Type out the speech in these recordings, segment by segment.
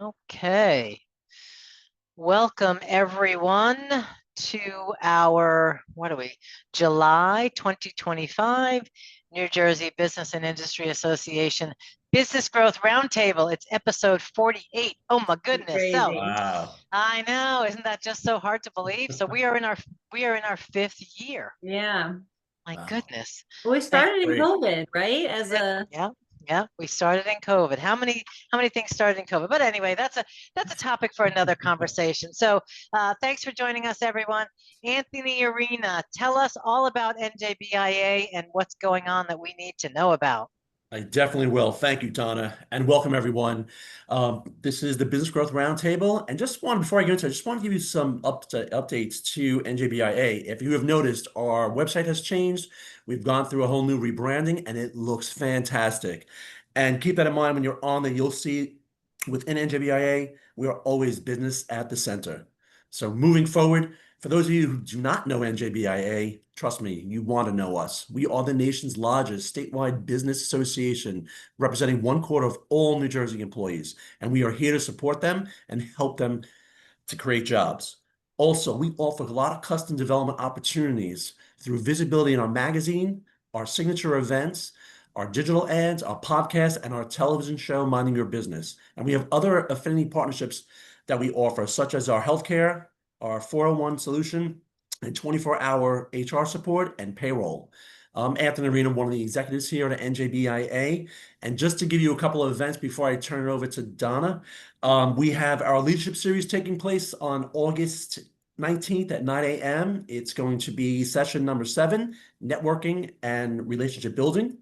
Okay. Welcome everyone to our, July 2025 New Jersey Business and Industry Association Business Growth Roundtable. It's episode 48. Oh my goodness. So Crazy. Wow. I know, isn't that just so hard to believe? So we are in our fifth year. Yeah. My Wow. goodness. Well, we Thank started in Great. COVID, right? Yeah, yeah, we started in COVID. How many things started in COVID? But anyway, that's a topic for another conversation. So thanks for joining us, everyone. Anthony Arena, tell us all about NJBIA and what's going on that we need to know about. I definitely will. Thank you, Donna, and welcome everyone. This is the Business Growth Roundtable, and before I get into it, I just want to give you some updates to NJBIA. If you have noticed, our website has changed. We've gone through a whole new rebranding, and it looks fantastic. And keep that in mind when you're on there. You'll see within NJBIA, we are always business at the center. So moving forward, for those of you who do not know NJBIA, trust me, you want to know us. We are the nation's largest statewide business association, representing 1/4 of all New Jersey employees, and we are here to support them and help them to create jobs. Also, we offer a lot of custom development opportunities through visibility in our magazine, our signature events, our digital ads, our podcast, and our television show, Minding Your Business. And we have other affinity partnerships that we offer, such as our healthcare, our 401 solution, and 24-hour HR support and payroll. I'm Anthony Arena, one of the executives here at NJBIA. And just to give you a couple of events before I turn it over to Donna, we have our leadership series taking place on August 19th at 9 a.m. It's going to be session number 7, networking and relationship building.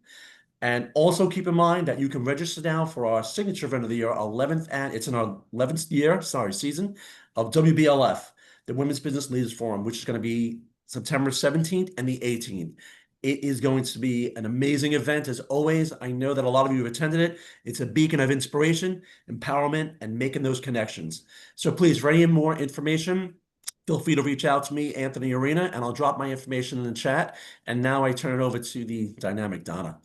And also keep in mind that you can register now for our signature event of the year, it's in our 11th season of WBLF, the Women's Business Leaders Forum, which is going to be September 17th and the 18th. It is going to be an amazing event, as always. I know that a lot of you have attended it. It's a beacon of inspiration, empowerment, and making those connections. So please, for any more information, feel free to reach out to me, Anthony Arena, and I'll drop my information in the chat. And now I turn it over to the dynamic Donna.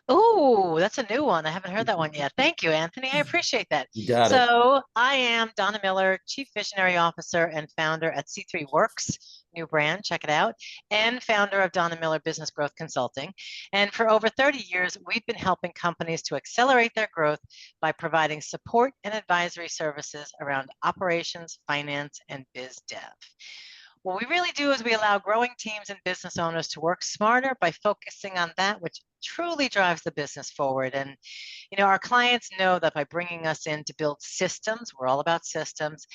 Oh, that's a new one. I haven't heard that one yet. Thank you, Anthony. I appreciate that. You got it. So I am Donna Miller, Chief Visionary Officer and founder at C3 Works, new brand, check it out, and founder of Donna Miller Business Growth Consulting. And for over 30 years, we've been helping companies to accelerate their growth by providing support and advisory services around operations, finance, and biz dev. What we really do is we allow growing teams and business owners to work smarter by focusing on that which truly drives the business forward. And, our clients know that by bringing us in to build systems, we're all about systems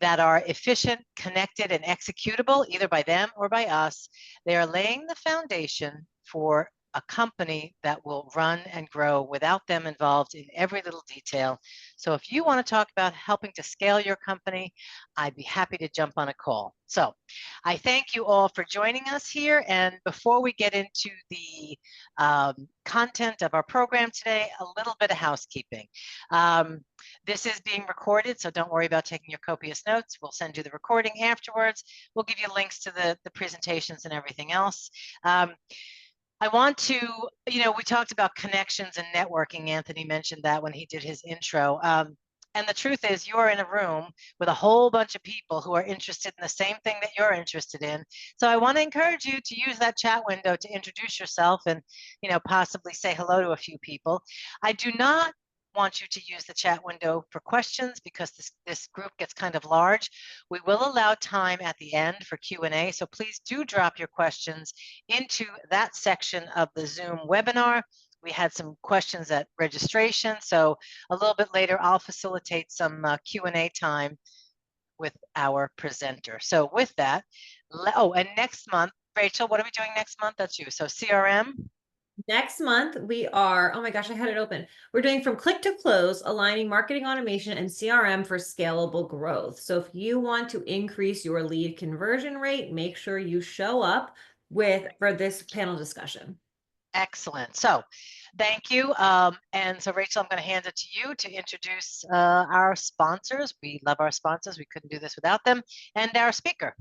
that are efficient, connected, and executable, either by them or by us, they are laying the foundation for a company that will run and grow without them involved in every little detail. So if you want to talk about helping to scale your company, I'd be happy to jump on a call. So I thank you all for joining us here. And before we get into the content of our program today, a little bit of housekeeping. This is being recorded, so don't worry about taking your copious notes. We'll send you the recording afterwards. We'll give you links to the presentations and everything else. I want to, we talked about connections and networking. Anthony mentioned that when he did his intro. And the truth is, you're in a room with a whole bunch of people who are interested in the same thing that you're interested in. So I want to encourage you to use that chat window to introduce yourself and, possibly say hello to a few people. I do not want you to use the chat window for questions because this group gets kind of large. We will allow time at the end for Q&A, so please do drop your questions into that section of the Zoom webinar. We had some questions at registration, so a little bit later I'll facilitate some Q&A time with our presenter. So with that, and next month, Rachel, what are we doing next month? That's you. So CRM. Next month, we are, oh my gosh, I had it open. We're doing from click to close, aligning marketing automation and CRM for scalable growth. So if you want to increase your lead conversion rate, make sure you show up for this panel discussion. Excellent. So thank you. And so Rachel, I'm going to hand it to you to introduce our sponsors. We love our sponsors. We couldn't do this without them. And our speaker.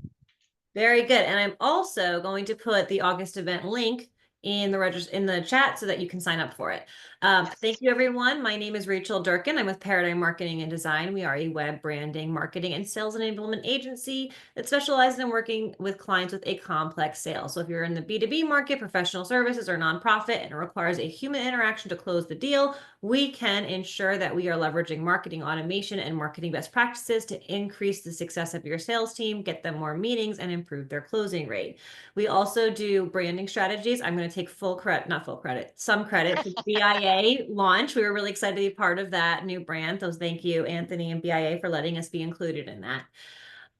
Very good. And I'm also going to put the August event link in the chat so that you can sign up for it. Thank you, everyone. My name is Rachel Durkin. I'm with Paradigm Marketing and Design. We are a web branding, marketing, and sales enablement agency that specializes in working with clients with a complex sale. So if you're in the B2B market, professional services, or nonprofit, and it requires a human interaction to close the deal, we can ensure that we are leveraging marketing automation and marketing best practices to increase the success of your sales team, get them more meetings, and improve their closing rate. We also do branding strategies. I'm going to take some credit for the BIA launch. We were really excited to be part of that new brand. So thank you, Anthony and BIA, for letting us be included in that.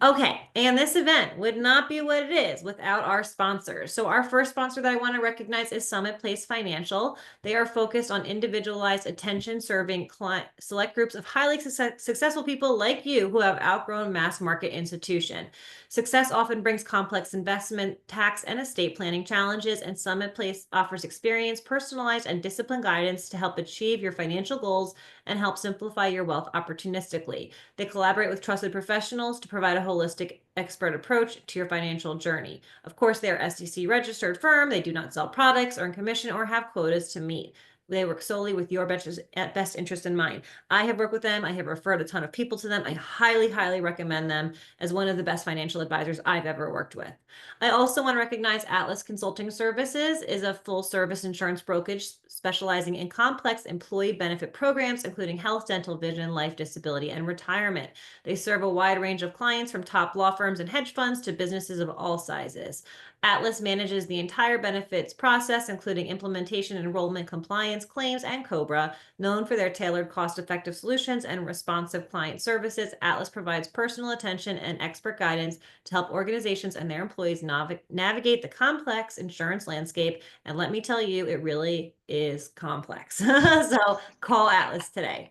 Okay, and this event would not be what it is without our sponsors. So our first sponsor that I want to recognize is Summit Place Financial. They are focused on individualized attention, serving select groups of highly successful people like you who have outgrown mass market institution. Success often brings complex investment, tax, and estate planning challenges, and Summit Place offers experience, personalized, and disciplined guidance to help achieve your financial goals and help simplify your wealth opportunistically. They collaborate with trusted professionals to provide a holistic expert approach to your financial journey. Of course, they are SEC registered firm. They do not sell products, earn commission, or have quotas to meet. They work solely with your best interest in mind. I have worked with them. I have referred a ton of people to them. I highly, highly recommend them as one of the best financial advisors I've ever worked with. I also want to recognize Atlas Consulting Services is a full service insurance brokerage specializing in complex employee benefit programs, including health, dental, vision, life, disability, and retirement. They serve a wide range of clients from top law firms and hedge funds to businesses of all sizes. Atlas manages the entire benefits process, including implementation, enrollment, compliance, claims, and COBRA. Known for their tailored, cost-effective solutions and responsive client services, Atlas provides personal attention and expert guidance to help organizations and their employees navigate the complex insurance landscape. And let me tell you, it really is complex. So call Atlas today.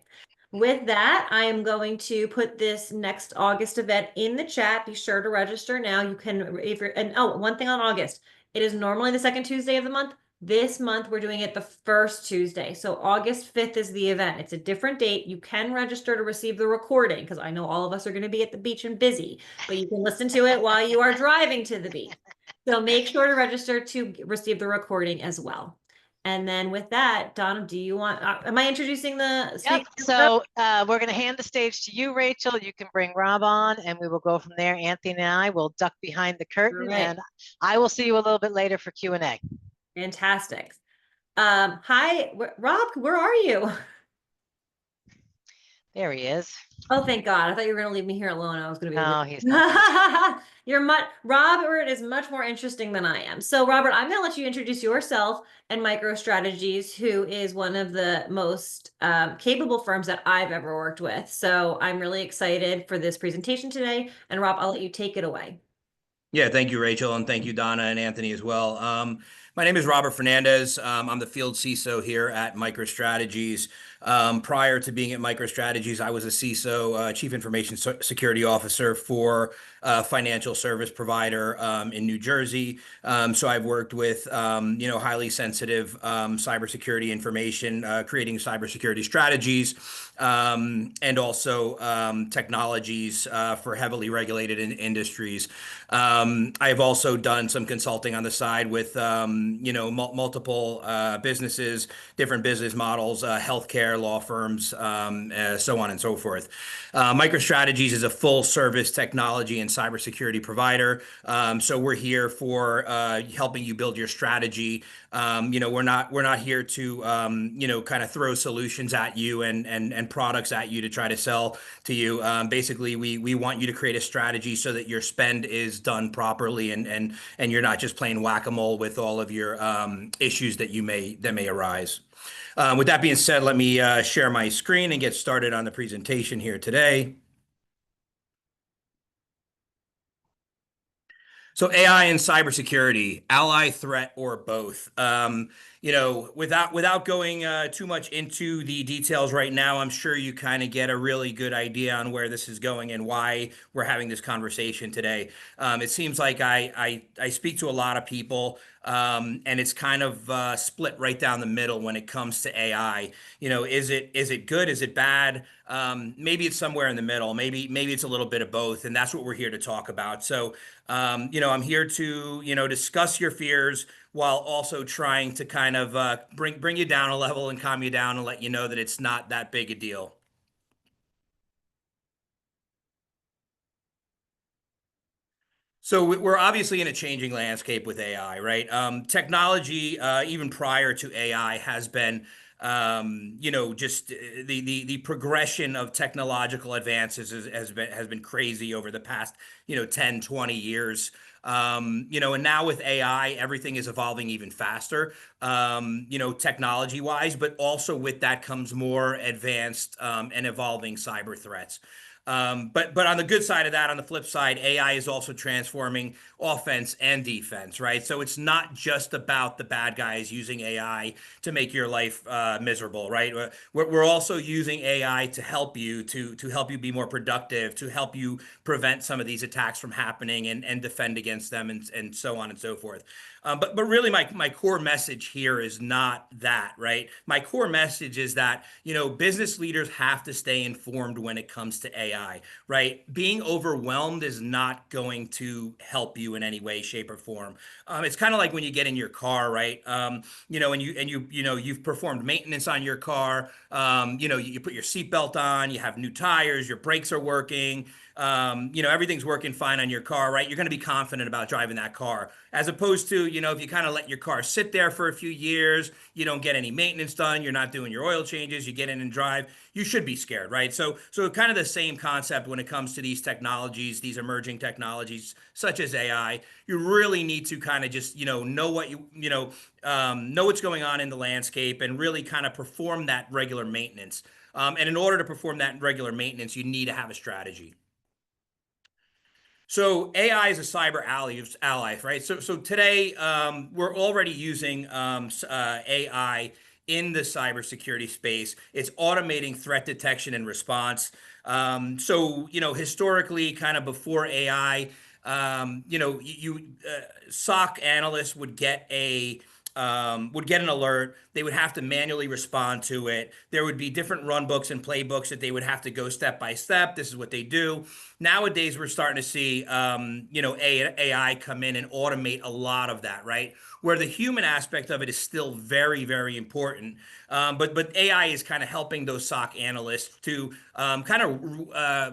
With that, I am going to put this next August event in the chat. Be sure to register now. You can, one thing on August, it is normally the second Tuesday of the month. This month, we're doing it the first Tuesday. So August 5th is the event. It's a different date. You can register to receive the recording because I know all of us are going to be at the beach and busy, but you can listen to it while you are driving to the beach. So make sure to register to receive the recording as well. And then with that, Donna, do you want, am I introducing the speaker? Yep. So we're going to hand the stage to you, Rachel. You can bring Rob on and we will go from there. Anthony and I will duck behind the curtain and I will see you a little bit later for Q&A. Fantastic. Hi, Rob, where are you? There he is. Oh, thank God. I thought you were going to leave me here alone. I was going to be. No, he's not. Robert is much more interesting than I am. So Robert, I'm going to let you introduce yourself and MicroStrategies, who is one of the most capable firms that I've ever worked with. So I'm really excited for this presentation today. And Rob, I'll let you take it away. Yeah, thank you, Rachel, and thank you, Donna and Anthony as well. My name is Robert Fernandez. I'm the field CISO here at MicroStrategies. Prior to being at MicroStrategies, I was a CISO, Chief Information Security Officer for a financial service provider in New Jersey. So I've worked with highly sensitive cybersecurity information, creating cybersecurity strategies, and also technologies for heavily regulated industries. I've also done some consulting on the side with multiple businesses, different business models, healthcare, law firms, so on and so forth. MicroStrategies is a full service technology and cybersecurity provider. So we're here for helping you build your strategy. We're not here to kind of throw solutions at you and products at you to try to sell to you. Basically, we want you to create a strategy so that your spend is done properly and you're not just playing whack-a-mole with all of your issues that may arise. With that being said, let me share my screen and get started on the presentation here today. So AI and cybersecurity, ally, threat, or both. Without going too much into the details right now, I'm sure you kind of get a really good idea on where this is going and why we're having this conversation today. It seems like I speak to a lot of people, and it's kind of split right down the middle when it comes to AI. Is it good? Is it bad? Maybe it's somewhere in the middle. Maybe it's a little bit of both, and that's what we're here to talk about. So, I'm here to discuss your fears, while also trying to kind of bring you down a level and calm you down and let you know that it's not that big a deal. So we're obviously in a changing landscape with AI, right? Technology, even prior to AI, has been, just the progression of technological advances has been crazy over the past, 10, 20 years. And now with AI, everything is evolving even faster, technology wise, but also with that comes more advanced and evolving cyber threats. But on the good side of that, on the flip side, AI is also transforming offense and defense, right? So it's not just about the bad guys using AI to make your life miserable, right? We're also using AI to help you to help you be more productive, to help you prevent some of these attacks from happening and defend against them and so on and so forth. But really, my core message here is not that, right? My core message is that, business leaders have to stay informed when it comes to AI, right? Being overwhelmed is not going to help you in any way, shape, or form. It's kind of like when you get in your car, right? And you've performed maintenance on your car. You put your seatbelt on, you have new tires, your brakes are working. Everything's working fine on your car, right? You're going to be confident about driving that car, as opposed to, if you kind of let your car sit there for a few years, you don't get any maintenance done, you're not doing your oil changes, you get in and drive, you should be scared, right? So kind of the same concept when it comes to these technologies, these emerging technologies such as AI. You really need to kind of just, know what know what's going on in the landscape and really kind of perform that regular maintenance. And in order to perform that regular maintenance, you need to have a strategy. So AI is a cyber ally, right? So today we're already using AI in the cybersecurity space. It's automating threat detection and response. Historically, kind of before AI, SOC analysts would get an alert. They would have to manually respond to it. There would be different run books and playbooks that they would have to go step by step. This is what they do. Nowadays, we're starting to see, AI come in and automate a lot of that, right? Where the human aspect of it is still very, very important. But AI is kind of helping those SOC analysts to kind of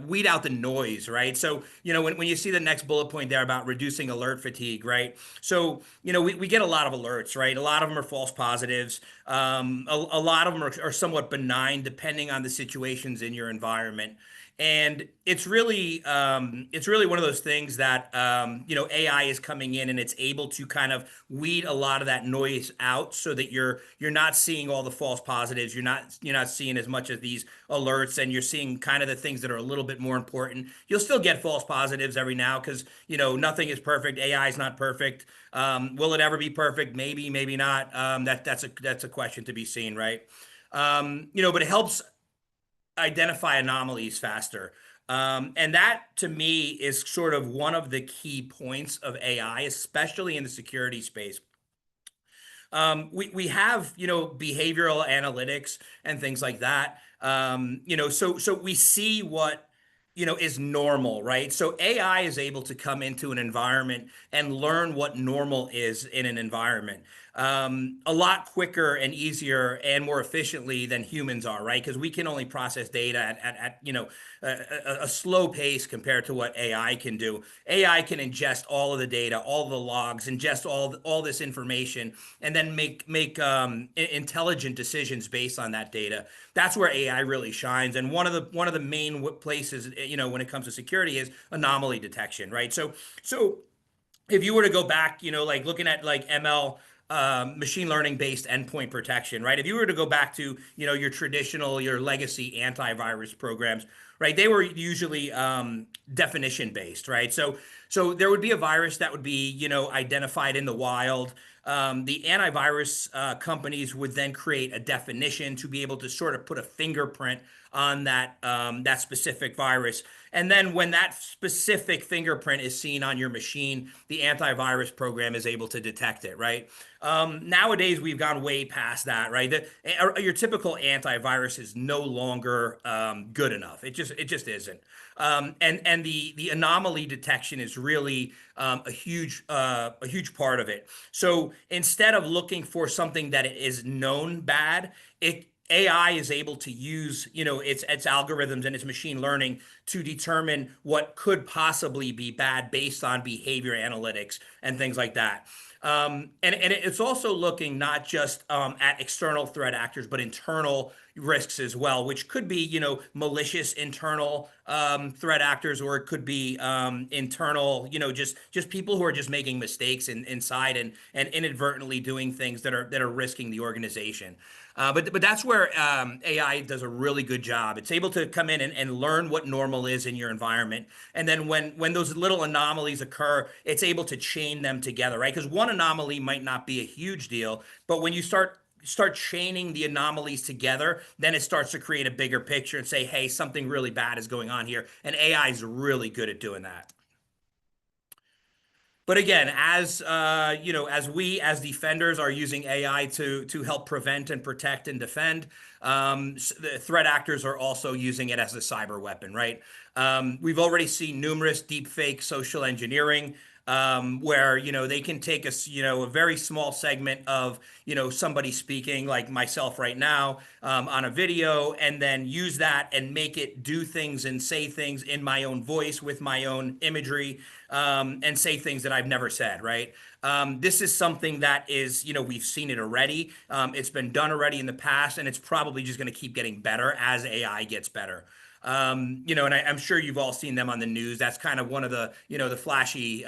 weed out the noise, right? So, when you see the next bullet point there about reducing alert fatigue, right? So, we get a lot of alerts, right? A lot of them are false positives. A lot of them are somewhat benign, depending on the situations in your environment. And it's really one of those things that AI is coming in and it's able to kind of weed a lot of that noise out, so that you're not seeing all the false positives. You're not seeing as much of these alerts, and you're seeing kind of the things that are a little bit more important. You'll still get false positives every now, because nothing is perfect. AI is not perfect. Will it ever be perfect? Maybe, maybe not. That's a question to be seen, right? But it helps identify anomalies faster. And that, to me, is sort of one of the key points of AI, especially in the security space. We have, behavioral analytics and things like that. So we see what, is normal, right? So AI is able to come into an environment and learn what normal is in an environment a lot quicker and easier and more efficiently than humans are, right? Because we can only process data at a slow pace compared to what AI can do. AI can ingest all of the data, all the logs, ingest all this information, and then make intelligent decisions based on that data. That's where AI really shines. And one of the main places, when it comes to security, is anomaly detection, right? So if you were to go back, like looking at like ML, machine learning based endpoint protection, right? If you were to go back to, your legacy antivirus programs, right? They were usually definition based, right? So there would be a virus that would be, identified in the wild. The antivirus companies would then create a definition to be able to sort of put a fingerprint on that specific virus. And then when that specific fingerprint is seen on your machine, the antivirus program is able to detect it, right? Nowadays, we've gone way past that, right? Your typical antivirus is no longer good enough. It just isn't. And the anomaly detection is really a huge part of it. So So instead of looking for something that is known bad, AI is able to use, its algorithms and its machine learning to determine what could possibly be bad based on behavior analytics and things like that. And it's also looking not just at external threat actors, but internal risks as well, which could be, malicious internal threat actors, or it could be internal, just people who are just making mistakes inside and inadvertently doing things that are risking the organization. But that's where AI does a really good job. It's able to come in and learn what normal is in your environment. And then when those little anomalies occur, it's able to chain them together, right? Because one anomaly might not be a huge deal, but when you start chaining the anomalies together, then it starts to create a bigger picture and say, hey, something really bad is going on here. And AI is really good at doing that. But again, as we as defenders are using AI to help prevent and protect and defend, the threat actors are also using it as a cyber weapon, right? We've already seen numerous deepfake social engineering, where they can take a very small segment of somebody speaking like myself right now on a video, and then use that and make it do things and say things in my own voice with my own imagery, and say things that I've never said, right? This is something that is, we've seen it already. It's been done already in the past, and it's probably just going to keep getting better as AI gets better. And I'm sure you've all seen them on the news. That's kind of one of the, the flashy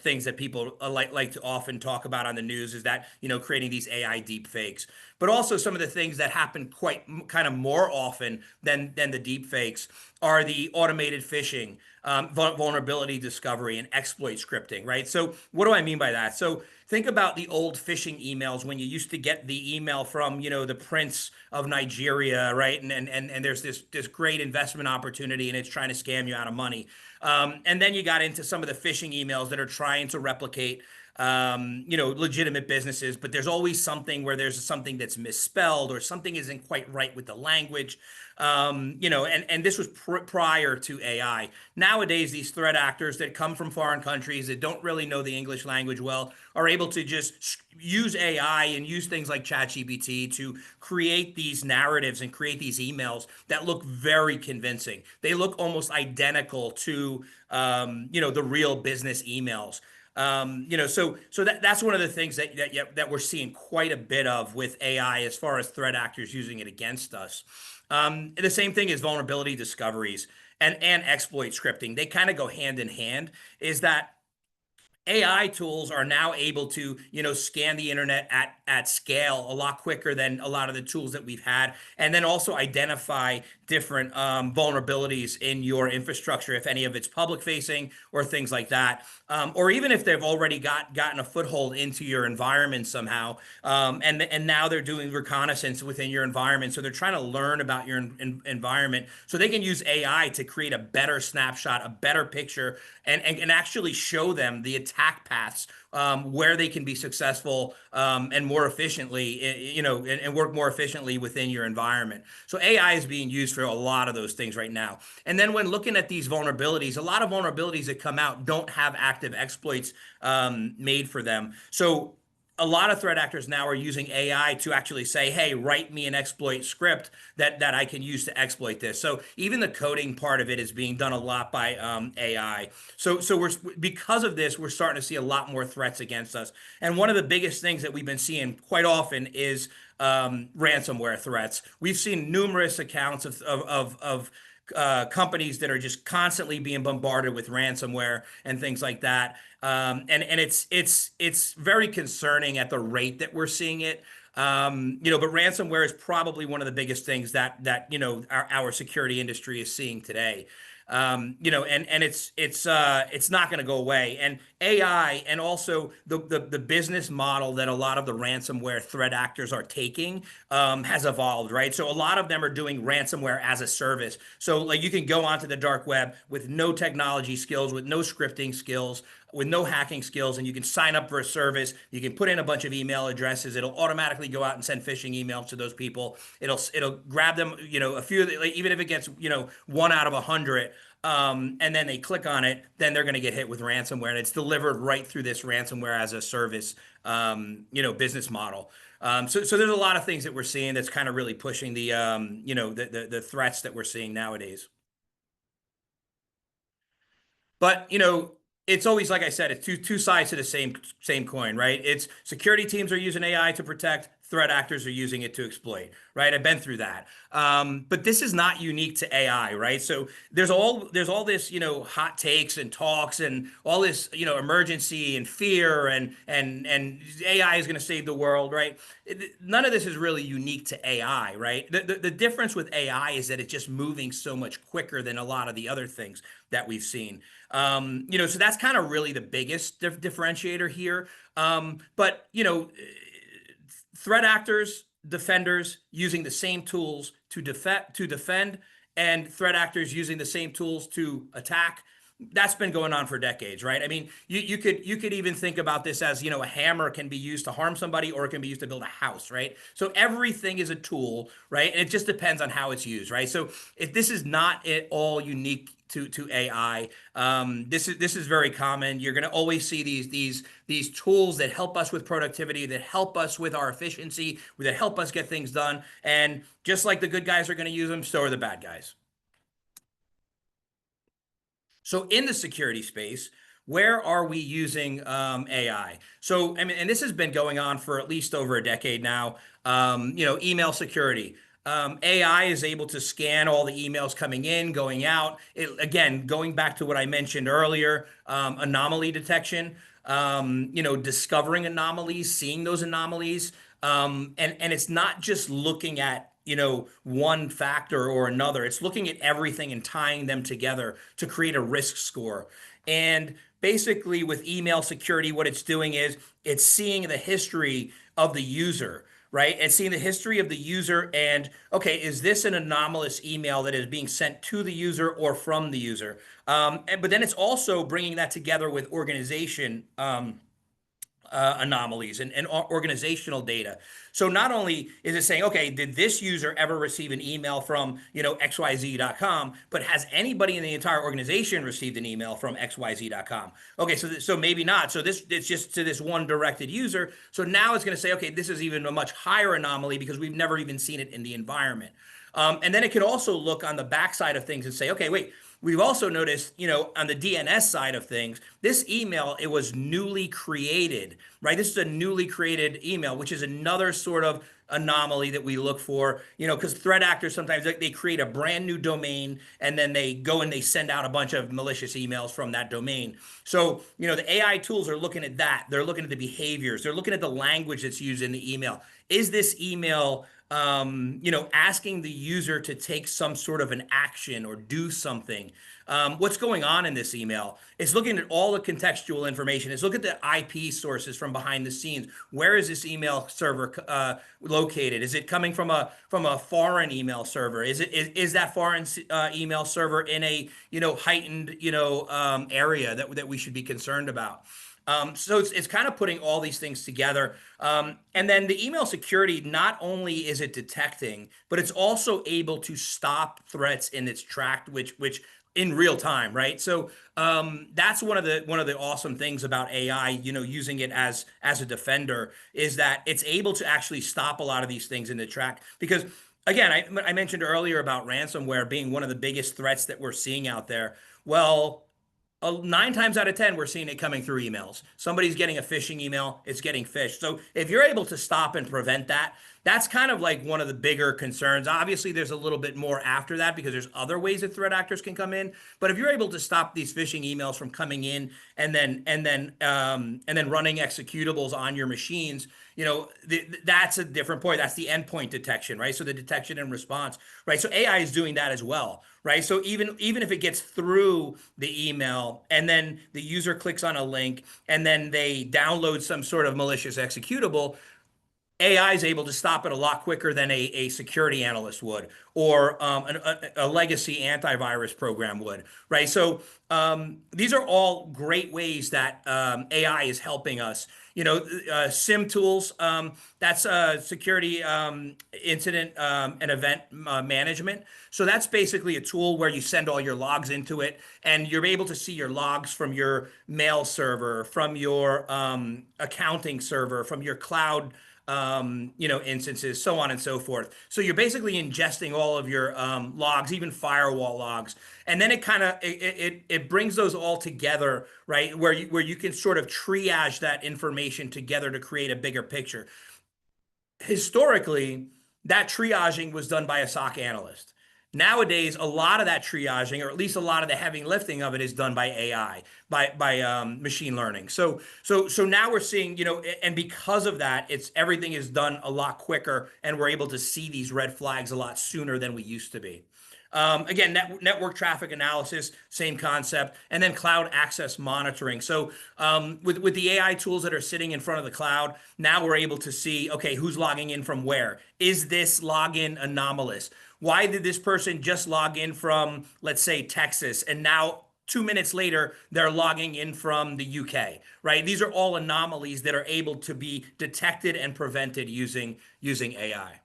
things that people like to often talk about on the news, is that, creating these AI deep fakes. But also some of the things that happen quite kind of more often than the deep fakes are the automated phishing, vulnerability discovery, and exploit scripting, right? So what do I mean by that? So think about the old phishing emails when you used to get the email from, the Prince of Nigeria, right? And there's this great investment opportunity, and it's trying to scam you out of money. And then you got into some of the phishing emails that are trying to replicate legitimate businesses, but there's always something where there's something that's misspelled, or something isn't quite right with the language. And this was prior to AI. Nowadays, these threat actors that come from foreign countries that don't really know the English language well are able to just use AI and use things like ChatGPT to create these narratives and create these emails that look very convincing. They look almost identical to, the real business emails. So that's one of the things that we're seeing quite a bit of with AI as far as threat actors using it against us. The same thing is vulnerability discoveries and exploit scripting. They kind of go hand in hand, is that AI tools are now able to, scan the internet at scale a lot quicker than a lot of the tools that we've had, and then also identify different vulnerabilities in your infrastructure, if any of it's public facing or things like that, or even if they've already gotten a foothold into your environment somehow, and now they're doing reconnaissance within your environment, so they're trying to learn about your environment, so they can use AI to create a better snapshot, a better picture, and actually show them the attack paths, where they can be successful, and more efficiently, and work more efficiently within your environment. So AI is being used for a lot of those things right now. And then when looking at these vulnerabilities, a lot of vulnerabilities that come out don't have active exploits made for them. So a lot of threat actors now are using AI to actually say, hey, write me an exploit script that I can use to exploit this. So even the coding part of it is being done a lot by AI. So because of this, we're starting to see a lot more threats against us. And one of the biggest things that we've been seeing quite often is ransomware threats. We've seen numerous accounts of companies that are just constantly being bombarded with ransomware and things like that. And it's very concerning at the rate that we're seeing it. But ransomware is probably one of the biggest things that our security industry is seeing today. And it's not going to go away. And AI, and also the business model that a lot of the ransomware threat actors are taking has evolved, right? So a lot of them are doing ransomware as a service. So like you can go onto the dark web with no technology skills, with no scripting skills, with no hacking skills, and you can sign up for a service. You can put in a bunch of email addresses. It'll automatically go out and send phishing emails to those people. It'll grab them, a few, like, even if it gets, 1 out of 100, and then they click on it, then they're going to get hit with ransomware, and it's delivered right through this ransomware as a service, business model. So there's a lot of things that we're seeing that's kind of really pushing the, the threats that we're seeing nowadays. But, it's always, like I said, it's two sides to the same coin, right? It's security teams are using AI to protect, threat actors are using it to exploit, right? I've been through that. But this is not unique to AI, right? So there's all this, hot takes and talks and all this, emergency and fear and AI is going to save the world, right? None of this is really unique to AI, right? The difference with AI is that it's just moving so much quicker than a lot of the other things that we've seen. So that's kind of really the biggest differentiator here. But, threat actors, defenders using the same tools to defend, and threat actors using the same tools to attack. That's been going on for decades, right? I mean, you could even think about this as, a hammer can be used to harm somebody, or it can be used to build a house, right? So everything is a tool, right? And it just depends on how it's used, right? So if this is not at all unique to AI, this is very common. You're going to always see these tools that help us with productivity, that help us with our efficiency, that help us get things done. And just like the good guys are going to use them, so are the bad guys. So in the security space, where are we using AI? So, I mean, and this has been going on for at least over a decade now. Email security. AI is able to scan all the emails coming in, going out. Again, going back to what I mentioned earlier, anomaly detection, discovering anomalies, seeing those anomalies. And it's not just looking at one factor or another. It's looking at everything and tying them together to create a risk score. And basically with email security, what it's doing is it's seeing the history of the user, right? And seeing the history of the user and, okay, is this an anomalous email that is being sent to the user or from the user? But then it's also bringing that together with organization anomalies and organizational data. So not only is it saying, okay, did this user ever receive an email from, xyz.com, but has anybody in the entire organization received an email from xyz.com? Okay, so maybe not. So it's just to this one directed user. So now it's going to say, okay, this is even a much higher anomaly because we've never even seen it in the environment. And then it could also look on the backside of things and say, okay, wait, we've also noticed, on the DNS side of things, this email, it was newly created, right? This is a newly created email, which is another sort of anomaly that we look for, because threat actors sometimes they create a brand new domain and then they go and they send out a bunch of malicious emails from that domain. So, the AI tools are looking at that. They're looking at the behaviors. They're looking at the language that's used in the email. Is this email asking the user to take some sort of an action or do something? What's going on in this email? It's looking at all the contextual information. It's looking at the IP sources from behind the scenes. Where is this email server located? Is it coming from a foreign email server? Is that foreign email server in a heightened area that we should be concerned about? So it's kind of putting all these things together. And then the email security, not only is it detecting, but it's also able to stop threats in its track, which in real time, right? So that's one of the awesome things about AI, using it as a defender, is that it's able to actually stop a lot of these things in the track. Because again, I mentioned earlier about ransomware being one of the biggest threats that we're seeing out there. Well, 9 times out of 10, we're seeing it coming through emails. Somebody's getting a phishing email, it's getting phished. So if you're able to stop and prevent that, that's kind of like one of the bigger concerns. Obviously, there's a little bit more after that because there's other ways that threat actors can come in. But if you're able to stop these phishing emails from coming in and then running executables on your machines, that's a different point. That's the endpoint detection, right? So the detection and response, right? So AI is doing that as well, right? So even if it gets through the email and then the user clicks on a link and then they download some sort of malicious executable, AI is able to stop it a lot quicker than a security analyst would, or a legacy antivirus program would, right? So these are all great ways that AI is helping us. SIM tools, that's security incident and event management. So that's basically a tool where you send all your logs into it, and you're able to see your logs from your mail server, from your accounting server, from your cloud instances, so on and so forth. So you're basically ingesting all of your logs, even firewall logs, and then it kind of it brings those all together, right? Where you can sort of triage that information together to create a bigger picture. Historically, that triaging was done by a SOC analyst. Nowadays, a lot of that triaging, or at least a lot of the heavy lifting of it, is done by AI, by machine learning. So now we're seeing, and because of that, everything is done a lot quicker, and we're able to see these red flags a lot sooner than we used to be. Again, network traffic analysis, same concept, and then cloud access monitoring. So with the AI tools that are sitting in front of the cloud, now we're able to see, okay, who's logging in from where? Is this login anomalous? Why did this person just log in from, let's say, Texas, and now 2 minutes later, they're logging in from the UK, right? These are all anomalies that are able to be detected and prevented using AI.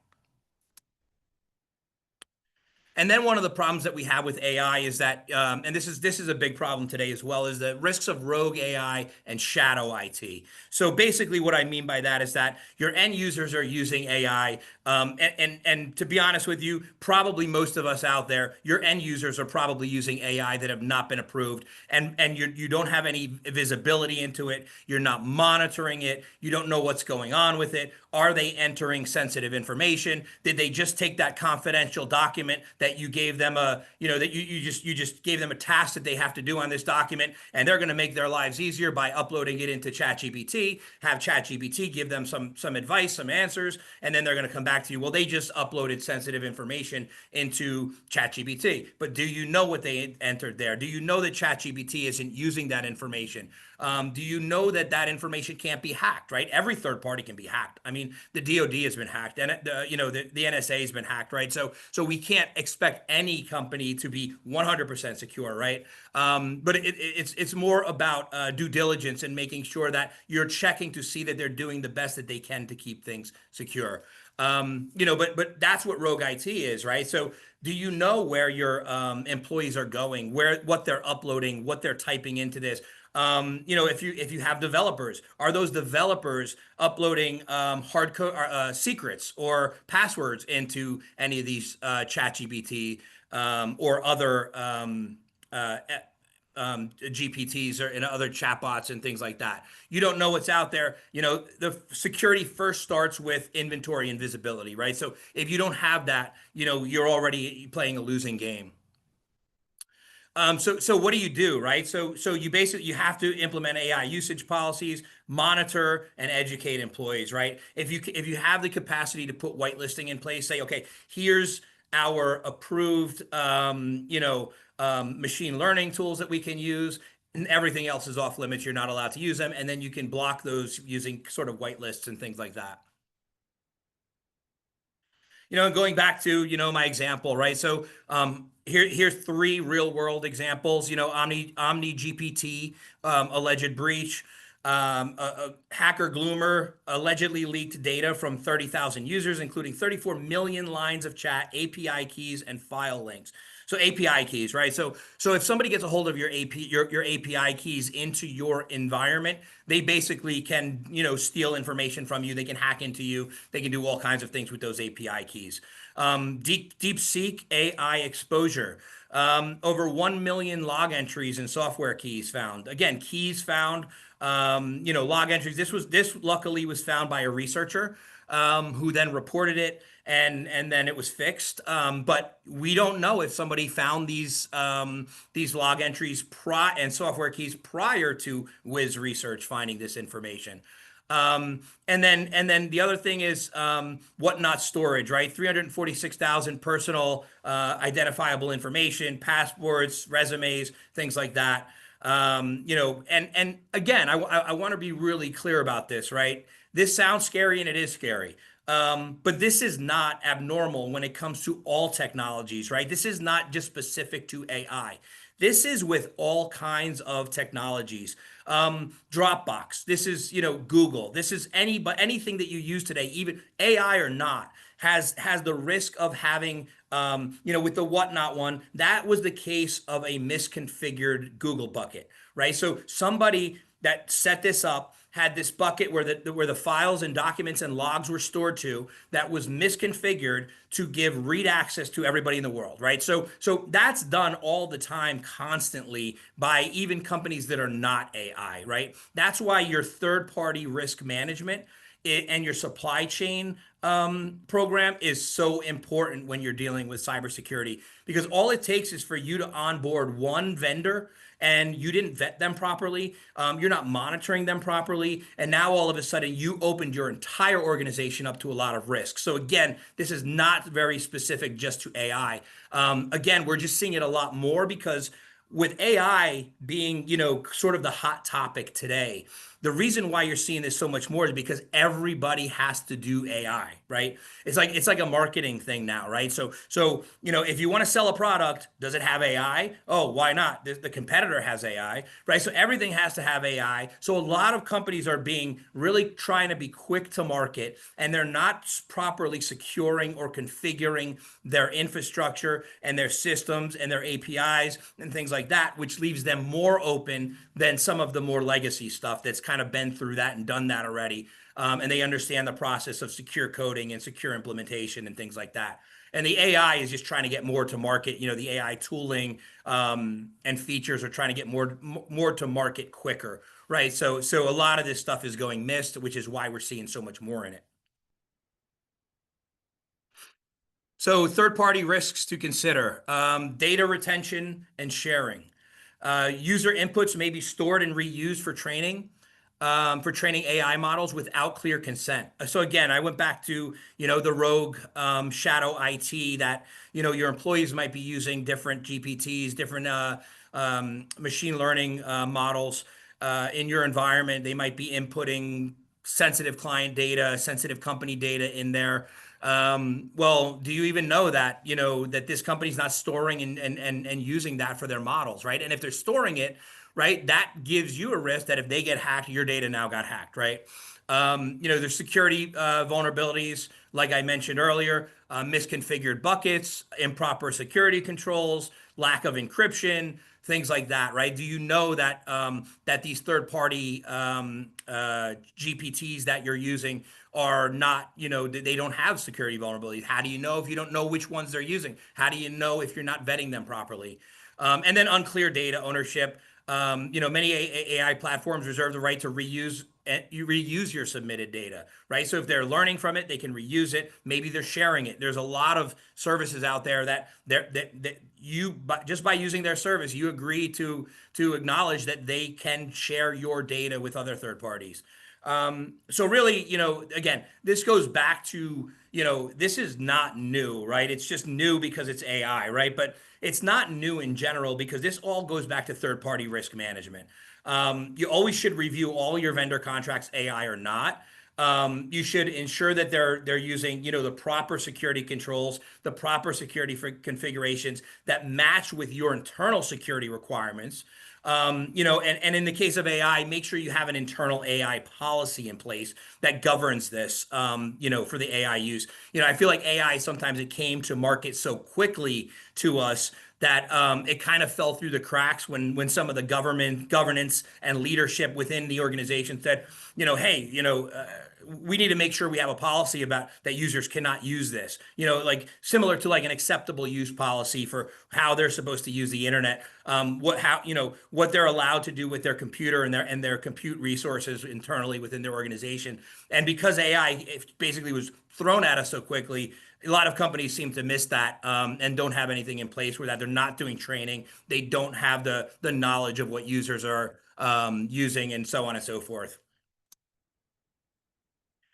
And then one of the problems that we have with AI is that, and this is a big problem today as well, is the risks of rogue AI and shadow IT. So basically what I mean by that is that your end users are using AI, and to be honest with you, probably most of us out there, your end users are probably using AI that have not been approved, and you don't have any visibility into it, you're not monitoring it, you don't know what's going on with it. Are they entering sensitive information? Did they just take that confidential document that you gave them that you just gave them a task that they have to do on this document, and they're going to make their lives easier by uploading it into ChatGPT, have ChatGPT give them some advice, some answers, and then they're going to come back to you. Well, they just uploaded sensitive information into ChatGPT, but do you know what they entered there? Do you know that ChatGPT isn't using that information? Do you know that information can't be hacked, right? Every third party can be hacked. I mean, the DoD has been hacked, and the NSA has been hacked, right? So we can't expect any company to be 100% secure, right? But it's more about due diligence and making sure that you're checking to see that they're doing the best that they can to keep things secure. But that's what rogue IT is, right? So do you know where your employees are going, what they're uploading, what they're typing into this? If you have developers, are those developers uploading hard code secrets or passwords into any of these ChatGPT or other GPTs or other chatbots and things like that? You don't know what's out there. The security first starts with inventory and visibility, right? So if you don't have that, you're already playing a losing game. So what do you do, right? So you have to implement AI usage policies, monitor and educate employees, right? If you have the capacity to put whitelisting in place, say, okay, here's our approved, machine learning tools that we can use, and everything else is off limits. You're not allowed to use them, and then you can block those using sort of whitelists and things like that. Going back to, my example, right? So here's 3 real world examples. Omni GPT, alleged breach. A hacker Gloomer allegedly leaked data from 30,000 users, including 34 million lines of chat, API keys, and file links. So API keys, right? So if somebody gets a hold of your API keys into your environment, they basically can, steal information from you. They can hack into you. They can do all kinds of things with those API keys. DeepSeek AI exposure. Over 1 million log entries and software keys found. Again, keys found, log entries. This luckily was found by a researcher who then reported it, and then it was fixed. But we don't know if somebody found these log entries and software keys prior to Wiz Research finding this information. And then the other thing is whatnot storage, right? 346,000 personal identifiable information, passports, resumes, things like that. And again, I want to be really clear about this, right? this sounds scary, and it is scary. But this is not abnormal when it comes to all technologies, right? This is not just specific to AI. This is with all kinds of technologies. Dropbox, this is, Google, this is anything that you use today, even AI or not, has the risk of having, with the whatnot one, that was the case of a misconfigured Google bucket, right? So somebody that set this up had this bucket where the files and documents and logs were stored to, that was misconfigured to give read access to everybody in the world, right? So that's done all the time, constantly, by even companies that are not AI, right? That's why your third-party risk management and your supply chain program is so important when you're dealing with cybersecurity, because all it takes is for you to onboard one vendor and you didn't vet them properly, you're not monitoring them properly, and now all of a sudden you opened your entire organization up to a lot of risk. So again, this is not very specific just to AI. Again, we're just seeing it a lot more because with AI being, sort of the hot topic today, the reason why you're seeing this so much more is because everybody has to do AI, right? It's like a marketing thing now, right? So if you want to sell a product, does it have AI? Oh, why not? The competitor has AI, right? So everything has to have AI. So a lot of companies are being really trying to be quick to market, and they're not properly securing or configuring their infrastructure and their systems and their APIs and things like that, which leaves them more open than some of the more legacy stuff that's kind of been through that and done that already. And they understand the process of secure coding and secure implementation and things like that. And the AI is just trying to get more to market. The AI tooling and features are trying to get more to market quicker, right? So a lot of this stuff is going missed, which is why we're seeing so much more in it. So third-party risks to consider: data retention and sharing. User inputs may be stored and reused for training AI models without clear consent. So again, I went back to, the rogue shadow IT that, your employees might be using different GPTs, different machine learning models in your environment. They might be inputting sensitive client data, sensitive company data in there. Well, do you even know that, that this company's not storing and using that for their models, right? And if they're storing it, right, that gives you a risk that if they get hacked, your data now got hacked, right? There's security vulnerabilities, like I mentioned earlier, misconfigured buckets, improper security controls, lack of encryption, things like that, right? Do you know that that these third-party GPTs that you're using are not, they don't have security vulnerabilities? How do you know if you don't know which ones they're using? How do you know if you're not vetting them properly? And then unclear data ownership. Many AI platforms reserve the right to reuse your submitted data, right? So if they're learning from it, they can reuse it. Maybe they're sharing it. There's a lot of services out there that you, just by using their service, you agree to acknowledge that they can share your data with other third parties. So really, again, this goes back to, this is not new, right? It's just new because it's AI, right? But it's not new in general, because this all goes back to third-party risk management. You always should review all your vendor contracts, AI or not. You should ensure that they're using, the proper security controls, the proper security configurations that match with your internal security requirements. And in the case of AI, make sure you have an internal AI policy in place that governs this, for the AI use. I feel like AI, sometimes it came to market so quickly to us that it kind of fell through the cracks when some of the governance and leadership within the organization said, hey, we need to make sure we have a policy about that users cannot use this, like similar to like an acceptable use policy for how they're supposed to use the internet, what they're allowed to do with their computer and their compute resources internally within their organization. And because AI basically was thrown at us so quickly, a lot of companies seem to miss that and don't have anything in place where that. They're not doing training. They don't have the knowledge of what users are using, and so on and so forth.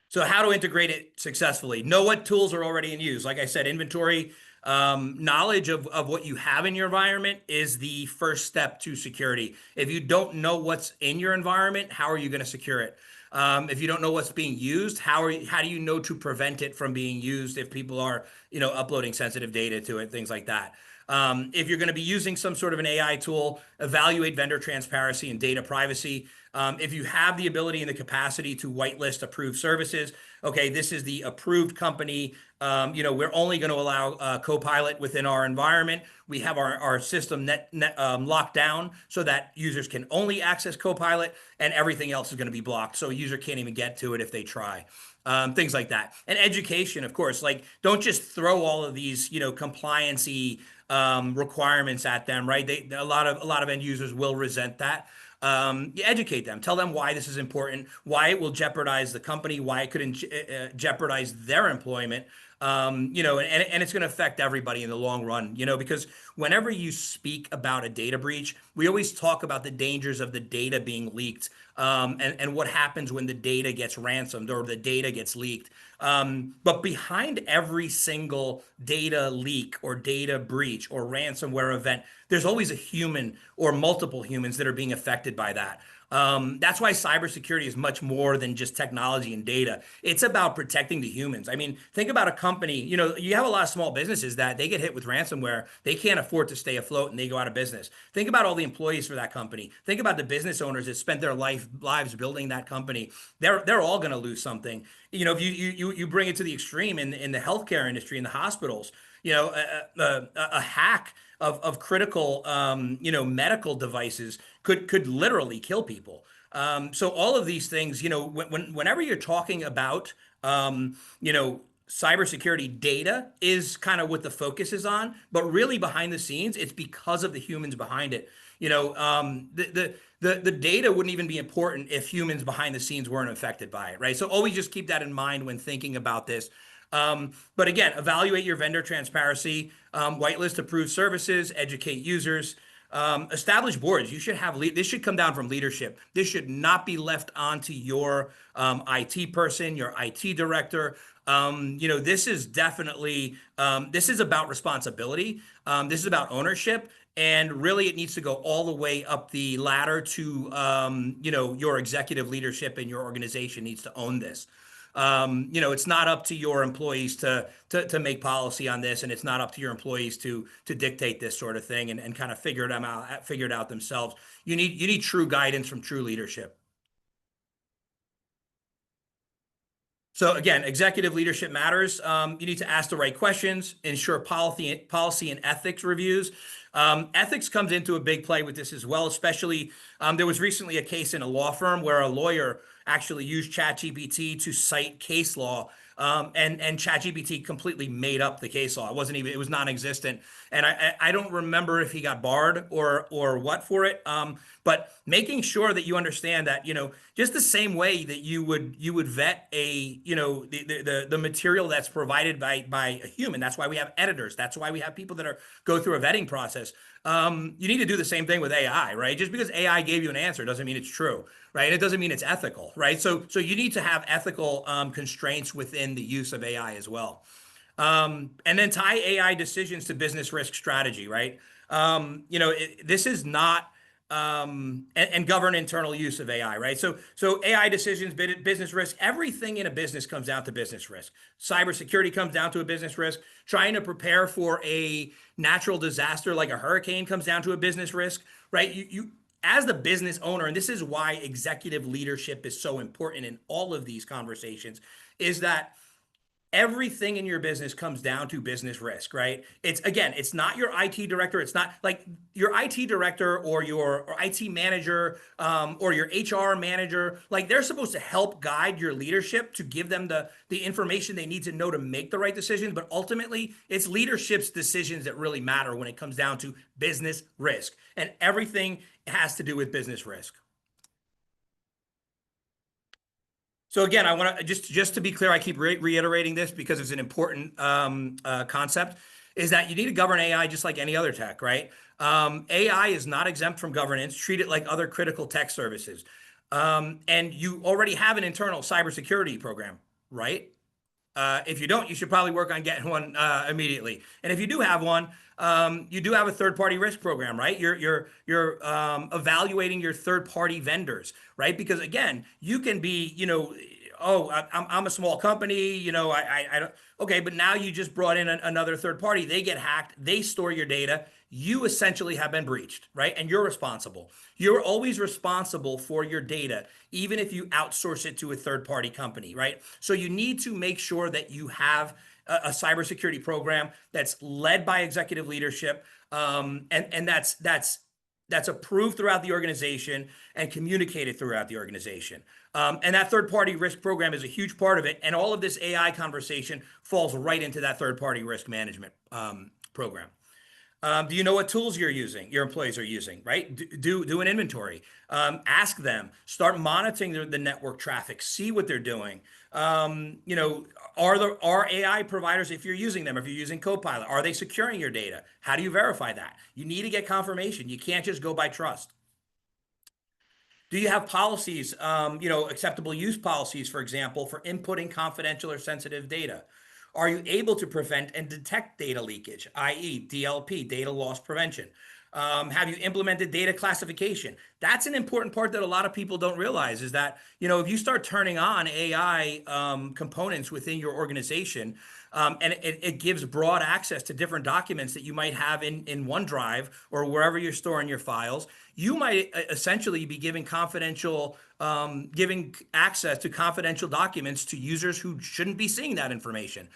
So how to integrate it successfully? Know what tools are already in use. Like I said, inventory, knowledge of what you have in your environment is the first step to security. If you don't know what's in your environment, how are you going to secure it? If you don't know what's being used, how do you know to prevent it from being used if people are, uploading sensitive data to it, things like that. If you're going to be using some sort of an AI tool, evaluate vendor transparency and data privacy. If you have the ability and the capacity to whitelist approved services, okay, this is the approved company. We're only going to allow Copilot within our environment. We have our system locked down so that users can only access Copilot, and everything else is going to be blocked. So a user can't even get to it if they try. Things like that. And education, of course, like don't just throw all of these, compliancy requirements at them, right? A lot of end users will resent that. You educate them, tell them why this is important, why it will jeopardize the company, why it could jeopardize their employment. And it's going to affect everybody in the long run, because whenever you speak about a data breach, we always talk about the dangers of the data being leaked, and what happens when the data gets ransomed or the data gets leaked. But behind every single data leak or data breach or ransomware event, there's always a human or multiple humans that are being affected by that. That's why cybersecurity is much more than just technology and data. It's about protecting the humans. I mean, think about a company, you have a lot of small businesses that they get hit with ransomware. They can't afford to stay afloat and they go out of business. Think about all the employees for that company. Think about the business owners that spent their lives building that company. They're all going to lose something. If you bring it to the extreme in the healthcare industry, in the hospitals, a hack of critical, medical devices could literally kill people. So all of these things, whenever you're talking about, cybersecurity, data is kind of what the focus is on, but really behind the scenes, it's because of the humans behind it. The data wouldn't even be important if humans behind the scenes weren't affected by it, right? So always just keep that in mind when thinking about this. But again, evaluate your vendor transparency, whitelist approved services, educate users, establish boards. You should have this should come down from leadership. This should not be left onto your IT person, your IT director. This is definitely this is about responsibility. This is about ownership. And really, it needs to go all the way up the ladder to, your executive leadership and your organization needs to own this. It's not up to your employees to make policy on this, and it's not up to your employees to dictate this sort of thing and kind of figure it out themselves. You need true guidance from true leadership. So again, executive leadership matters. You need to ask the right questions, ensure policy and ethics reviews. Ethics comes into a big play with this as well, especially there was recently a case in a law firm where a lawyer actually used ChatGPT to cite case law, and ChatGPT completely made up the case law. It was non-existent. And I don't remember if he got barred or what for it. But making sure that you understand that, just the same way that you would vet the material that's provided by a human. That's why we have editors. That's why we have people that go through a vetting process. You need to do the same thing with AI, right? Just because AI gave you an answer doesn't mean it's true, right? It doesn't mean it's ethical, right? So you need to have ethical constraints within the use of AI as well. And then tie AI decisions to business risk strategy, right? This is not and govern internal use of AI, right? So AI decisions, business risk, everything in a business comes down to business risk. Cybersecurity comes down to a business risk. Trying to prepare for a natural disaster like a hurricane comes down to a business risk, right? You as the business owner, and this is why executive leadership is so important in all of these conversations, is that everything in your business comes down to business risk, right? It's not your IT director. It's not like your IT director or your IT manager or your HR manager. Like they're supposed to help guide your leadership to give them the information they need to know to make the right decisions. But ultimately, it's leadership's decisions that really matter when it comes down to business risk. And everything has to do with business risk. So again, I want to just to be clear, I keep reiterating this because it's an important concept, is that you need to govern AI just like any other tech, right? AI is not exempt from governance. Treat it like other critical tech services. And you already have an internal cybersecurity program, right? If you don't, you should probably work on getting one immediately. And if you do have one, you do have a third-party risk program, right? You're evaluating your third-party vendors, right? Because again, you can be, oh, I'm a small company, I don't. Okay, but now you just brought in another third party. They get hacked. They store your data. You essentially have been breached, right? And you're responsible. You're always responsible for your data, even if you outsource it to a third-party company, right? So you need to make sure that you have a cybersecurity program that's led by executive leadership, and that's approved throughout the organization and communicated throughout the organization. And that third-party risk program is a huge part of it. And all of this AI conversation falls right into that third-party risk management program. Do you know what tools your employees are using, right? Do an inventory. Ask them. Start monitoring the network traffic. See what they're doing. Are AI providers, if you're using them, if you're using Copilot, are they securing your data? How do you verify that? You need to get confirmation. You can't just go by trust. Do you have policies, acceptable use policies, for example, for inputting confidential or sensitive data? Are you able to prevent and detect data leakage, i.e. DLP, data loss prevention? Have you implemented data classification? That's an important part that a lot of people don't realize, is that, if you start turning on AI components within your organization, and it gives broad access to different documents that you might have in OneDrive or wherever you're storing your files, you might essentially be giving access to confidential documents to users who shouldn't be seeing that information.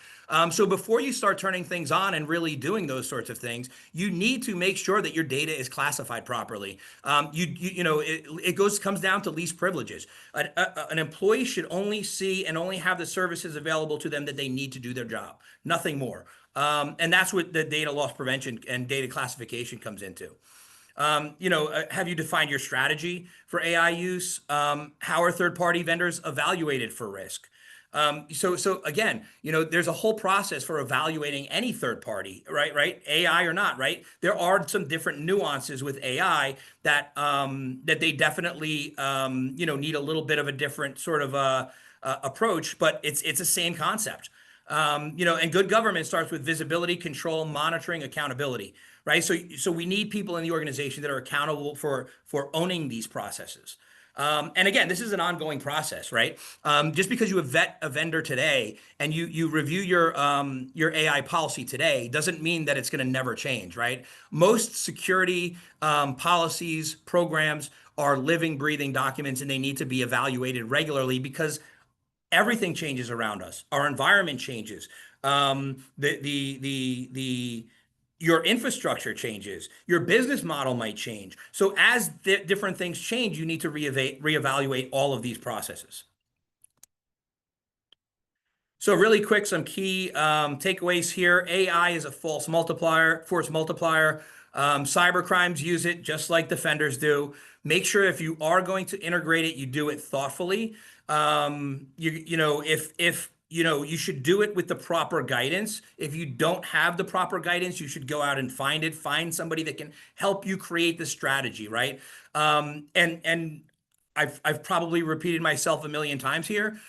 So before you start turning things on and really doing those sorts of things, you need to make sure that your data is classified properly. It comes down to least privileges. An employee should only see and only have the services available to them that they need to do their job, nothing more. And that's what the data loss prevention and data classification comes into. Have you defined your strategy for AI use? How are third-party vendors evaluated for risk? So again, there's a whole process for evaluating any third party, right? AI or not, right? There are some different nuances with AI that they definitely need a little bit of a different sort of approach, but it's the same concept. And good government starts with visibility, control, monitoring, accountability, right? So we need people in the organization that are accountable for owning these processes. And again, this is an ongoing process, right? Just because you vet a vendor today and you review your AI policy today doesn't mean that it's going to never change, right? Most security policies, programs are living, breathing documents, and they need to be evaluated regularly because everything changes around us. Our environment changes. Your infrastructure changes. Your business model might change. So as different things change, you need to reevaluate all of these processes. So really quick, some key takeaways here. AI is a force multiplier. Cyber crimes use it just like defenders do. Make sure if you are going to integrate it, you do it thoughtfully. You should do it with the proper guidance. If you don't have the proper guidance, you should go out and find somebody that can help you create the strategy, right? And I've probably repeated myself a million times here.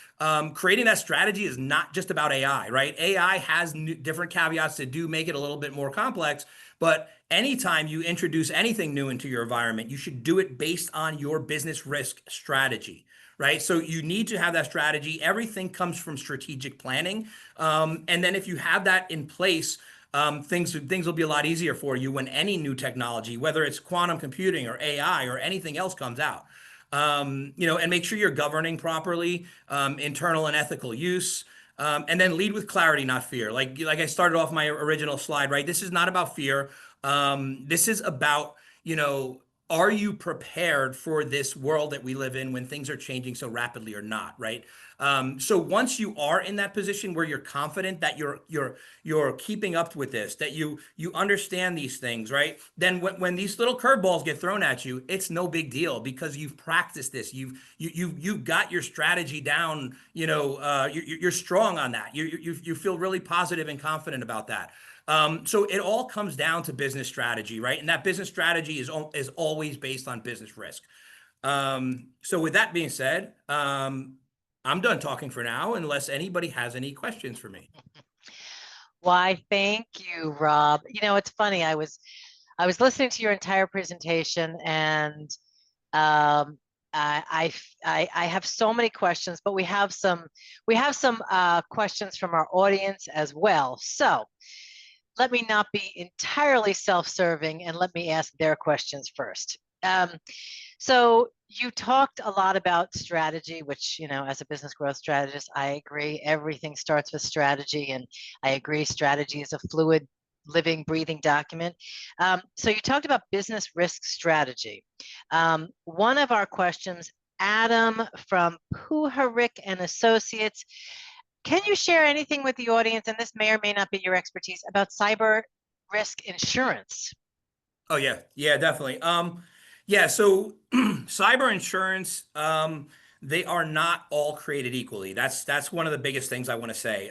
Creating that strategy is not just about AI, right? AI has different caveats that do make it a little bit more complex, but anytime you introduce anything new into your environment, you should do it based on your business risk strategy, right? So you need to have that strategy. Everything comes from strategic planning. And then if you have that in place, things will be a lot easier for you when any new technology, whether it's quantum computing or AI or anything else comes out. And make sure you're governing properly, internal and ethical use. And then lead with clarity, not fear. Like I started off my original slide, right? This is not about fear. This is about, are you prepared for this world that we live in when things are changing so rapidly or not, right? So once you are in that position where you're confident that you're keeping up with this, that you understand these things, right? Then when these little curveballs get thrown at you, it's no big deal because you've practiced this. You've got your strategy down. You're strong on that. You feel really positive and confident about that. So it all comes down to business strategy, right? And that business strategy is always based on business risk. So with that being said, I'm done talking for now, unless anybody has any questions for me. Why, thank you, Rob. You know, it's funny. I was listening to your entire presentation, and um, I have so many questions, but we have some questions from our audience as well. So let me not be entirely self-serving, and let me ask their questions first. So you talked a lot about strategy, which, as a business growth strategist, I agree. Everything starts with strategy, and I agree strategy is a fluid, living, breathing document. So you talked about business risk strategy. One of our questions, Adam from Puharik and Associates, can you share anything with the audience, and this may or may not be your expertise, about cyber risk insurance? Oh yeah, definitely. Yeah, so cyber insurance, they are not all created equally. That's one of the biggest things I want to say.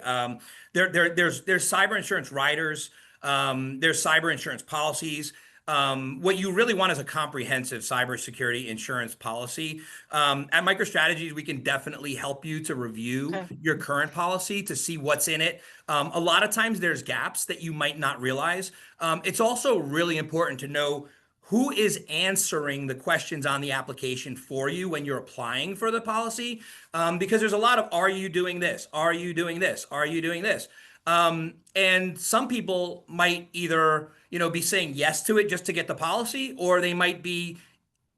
There's cyber insurance riders, there's cyber insurance policies. What you really want is a comprehensive cybersecurity insurance policy. At MicroStrategies, we can definitely help you to review your current policy to see what's in it. A lot of times there's gaps that you might not realize. It's also really important to know who is answering the questions on the application for you when you're applying for the policy. Because there's a lot of, are you doing this? Are you doing this? Are you doing this? And some people might either, be saying yes to it just to get the policy, or they might be,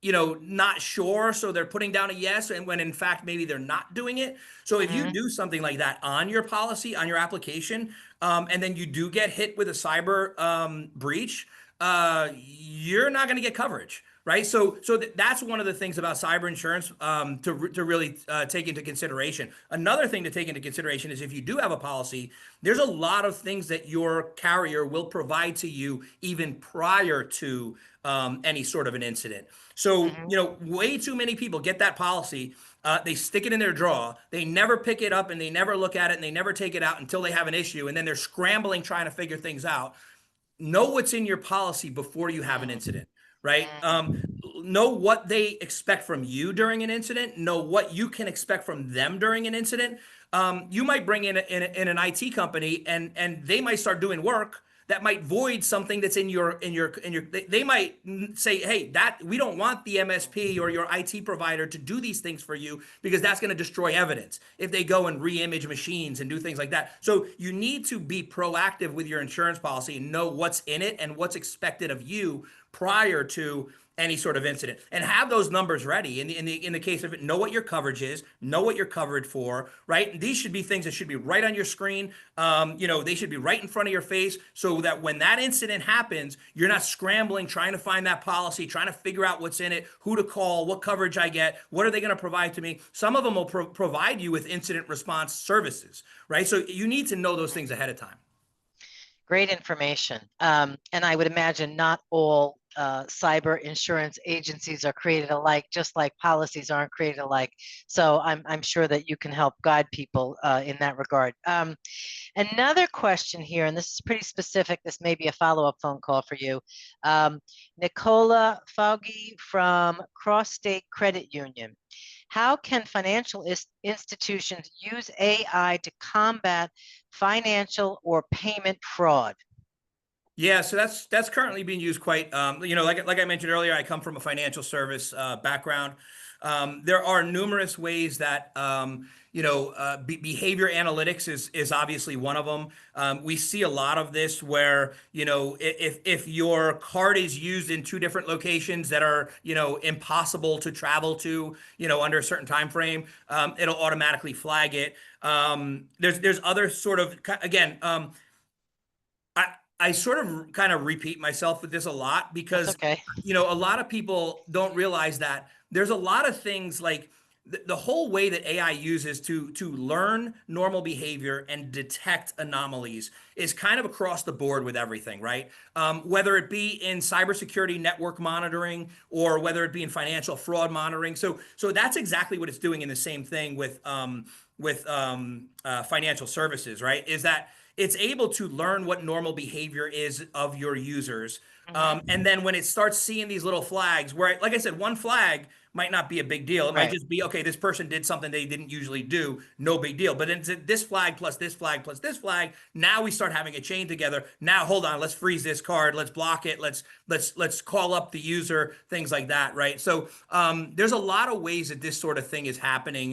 not sure. So they're putting down a yes, and when in fact, maybe they're not doing it. So if you do something like that on your policy, on your application, and then you do get hit with a cyber breach, you're not going to get coverage. Right. So that's one of the things about cyber insurance to really take into consideration. Another thing to take into consideration is if you do have a policy, there's a lot of things that your carrier will provide to you even prior to any sort of an incident. So, way too many people get that policy. They stick it in their drawer. They never pick it up, and they never look at it, and they never take it out until they have an issue. And then they're scrambling trying to figure things out. Know what's in your policy before you have an incident. Right? Know what they expect from you during an incident. Know what you can expect from them during an incident. You might bring in an IT company, and they might start doing work that might void something that's in your. They might say, hey, that we don't want the MSP or your IT provider to do these things for you because that's going to destroy evidence if they go and re-image machines and do things like that. So you need to be proactive with your insurance policy and know what's in it and what's expected of you prior to any sort of incident, and have those numbers ready. In the case of it, know what your coverage is, know what you're covered for, right? And these should be things that should be right on your screen. They should be right in front of your face, so that when that incident happens, you're not scrambling trying to find that policy, trying to figure out what's in it, who to call, what coverage I get, what are they going to provide to me. Some of them will provide you with incident response services, right? So you need to know those things ahead of time. Great information. And I would imagine not all cyber insurance agencies are created alike, just like policies aren't created alike. So I'm sure that you can help guide people in that regard. Another question here, and this is pretty specific. This may be a follow-up phone call for you. Nicola Foggy from Cross State Credit Union. How can financial institutions use AI to combat financial or payment fraud? Yeah, so that's currently being used quite. Like I mentioned earlier, I come from a financial service background. There are numerous ways that behavior analytics is obviously one of them. We see a lot of this where if your card is used in two different locations that are impossible to travel to under a certain time frame, it'll automatically flag it. There's other sort of, again. I sort of kind of repeat myself with this a lot because, okay. A lot of people don't realize that there's a lot of things like the whole way that AI uses to learn normal behavior and detect anomalies is kind of across the board with everything, right? Whether it be in cybersecurity network monitoring or whether it be in financial fraud monitoring. So that's exactly what it's doing in the same thing with financial services, right? Is that it's able to learn what normal behavior is of your users. And then when it starts seeing these little flags where, like I said, one flag might not be a big deal. It might just be, okay, this person did something they didn't usually do, no big deal. But it's this flag plus this flag plus this flag. Now we start having a chain together. Now, hold on, let's freeze this card, let's block it, let's call up the user, things like that, right? So there's a lot of ways that this sort of thing is happening,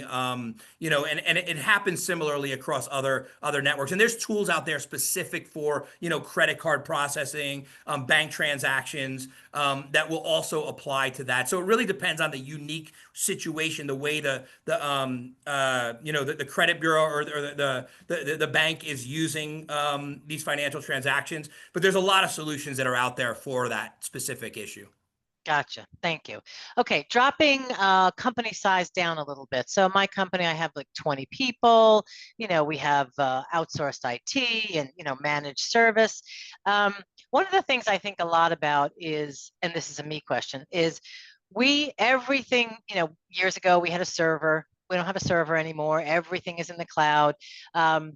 you know, and it happens similarly across other networks. And there's tools out there specific for, you know, credit card processing, bank transactions, that will also apply to that. So it really depends on the unique situation, the way the you know, the credit bureau or the bank is using these financial transactions. But there's a lot of solutions that are out there for that specific issue. Gotcha. Thank you. Okay, dropping company size down a little bit. So my company, I have like 20 people. You know, we have outsourced IT and, you know, managed service. One of the things I think a lot about is, and this is a me question, is everything, you know, years ago we had a server. We don't have a server anymore. Everything is in the cloud. I've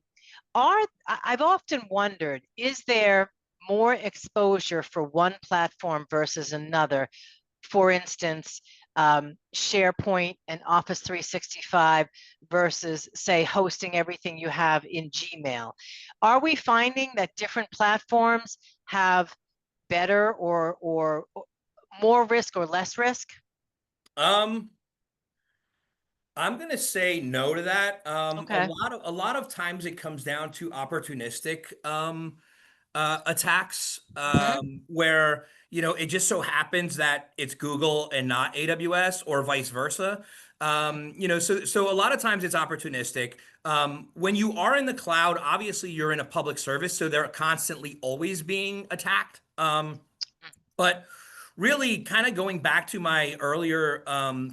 often wondered, is there more exposure for one platform versus another? For instance, SharePoint and Office 365 versus, say, hosting everything you have in Gmail. Are we finding that different platforms have better or more risk or less risk? I'm gonna say no to that. Okay. A lot of times it comes down to opportunistic attacks, where, you know, it just so happens that it's Google and not AWS, or vice versa. You know, so a lot of times it's opportunistic. When you are in the cloud, obviously you're in a public service, so they're constantly always being attacked. But really, kind of going back to my earlier